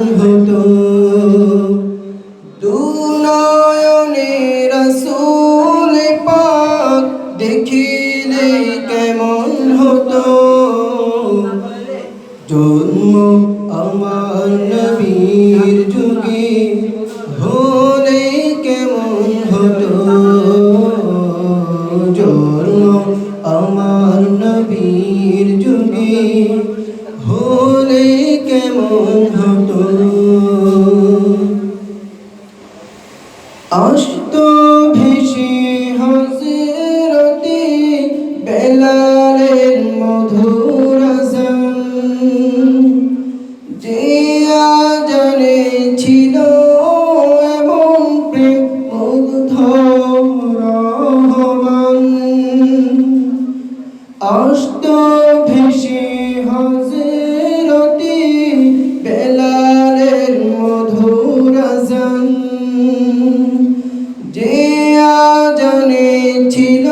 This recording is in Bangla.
হতো দুনয়নে রাসূল পাক দেখিলে কেমন হতো জন্ম আমার নবীর যুগে হলে কেমন হতো জন্ম আমার নবীর যুগে হলে কেমন হতো আসত ভেসে হযরতে বেলালের মধুর আযান যে আযানে ছিল এমন প্রেম মুগ্ধ রহমান আসত ভেসে হযরতে বেলালের মধুর আযান যে আযানে ছিল